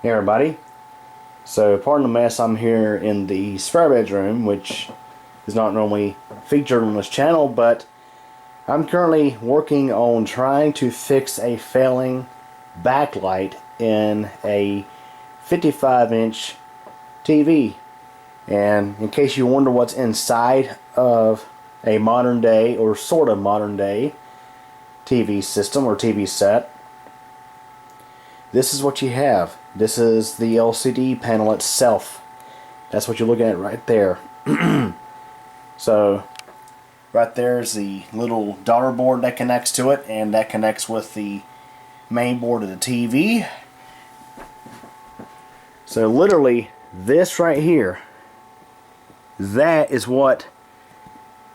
Hey everybody, so pardon the mess. I'm here in the spare bedroom, which is not normally featured on this channel, but I'm currently working on trying to fix a failing backlight in a 55-inch TV. And in case you wonder what's inside of a modern day, or sort of modern day, TV system or TV set, this is what you have. This is the LCD panel itself. That's what you're looking at right there. So right there is the little daughter board that connects to it, and that connects with the main board of the TV. So literally this right here, that is what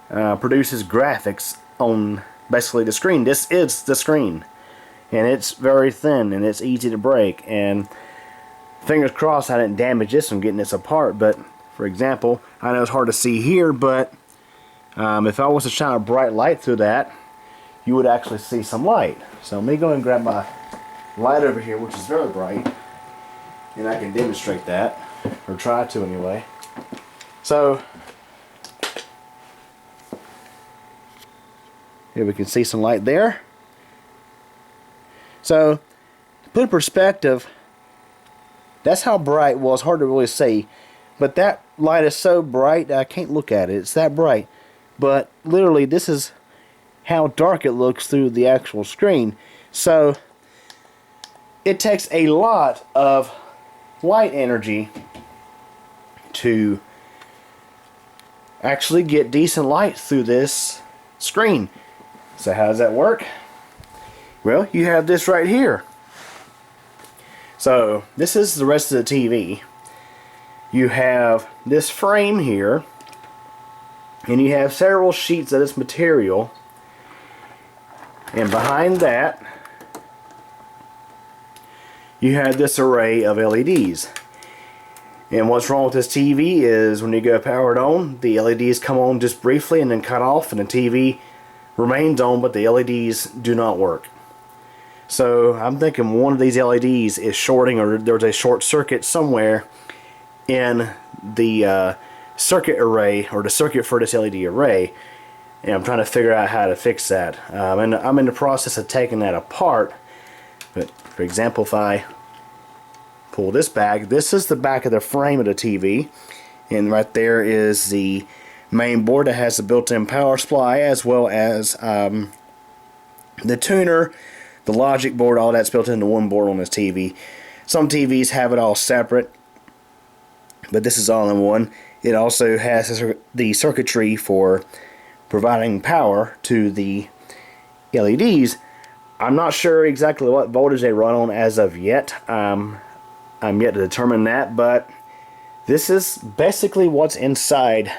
produces graphics on basically the screen. This is the screen, and it's very thin and it's easy to break, and fingers crossed I didn't damage this from getting this apart. But for example, I know it's hard to see here, but if I was to shine a bright light through that, you would actually see some light. So let me go and grab my light over here, which is very bright, and I can demonstrate that, or try to anyway. So here we can see some light there. So to put in perspective, that's how bright it was. Hard to really see, but that light is so bright that I can't look at it. It's that bright. But literally this is how dark it looks through the actual screen. So it takes a lot of light energy to actually get decent light through this screen. So how does that work? Well, you have this right here. So this is the rest of the TV. You have this frame here, and you have several sheets of this material, and behind that you have this array of LEDs. And what's wrong with this TV is when you go power it on, the LEDs come on just briefly and then cut off, and the TV remains on, but the LEDs do not work. So I'm thinking one of these LEDs is shorting, or there's a short circuit somewhere in the circuit array, or the circuit for this LED array, and I'm trying to figure out how to fix that. And I'm in the process of taking that apart. But for example, if I pull this back, this is the back of the frame of the TV, and right there is the main board that has the built-in power supply, as well as the tuner, the logic board. All that's built into one board on this TV. Some TVs have it all separate, but this is all in one. It also has the circuitry for providing power to the LEDs. I'm not sure exactly what voltage they run on as of yet. I'm yet to determine that, but this is basically what's inside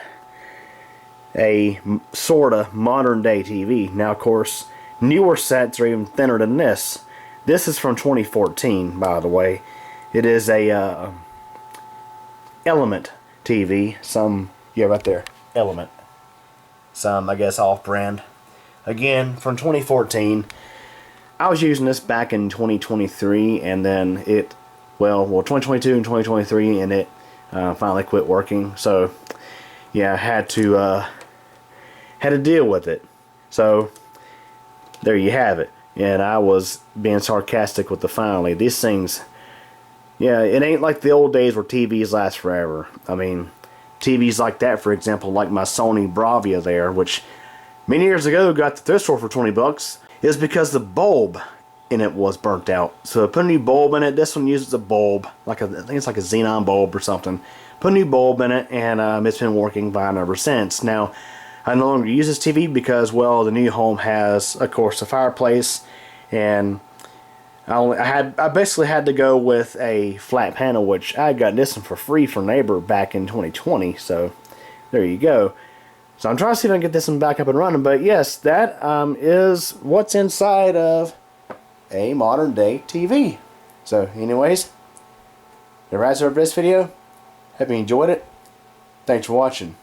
a sorta modern day TV. Now, of course, newer sets are even thinner than this. This is from 2014, by the way. It is a Element TV. Yeah, right there, Element. Some, I guess, off-brand. Again, from 2014. I was using this back in 2023, and then it, well, 2022 and 2023, and it finally quit working. So yeah, I had to deal with it. So there you have it. And I was being sarcastic with the finally. These things, yeah, it ain't like the old days where TVs last forever. I mean, TVs like that, for example, like my Sony Bravia there, which many years ago got the thrift store for 20 bucks, is because the bulb in it was burnt out. So I put a new bulb in it. This one uses a bulb, I think it's like a xenon bulb or something. Put a new bulb in it, and it's been working fine ever since. Now, I no longer use this TV because, well, the new home has, of course, a fireplace, and I basically had to go with a flat panel, which I got this one for free from neighbor back in 2020. So there you go. So I'm trying to see if I can get this one back up and running. But yes, that is what's inside of a modern day TV. So anyways, that wraps up this video. Hope you enjoyed it. Thanks for watching.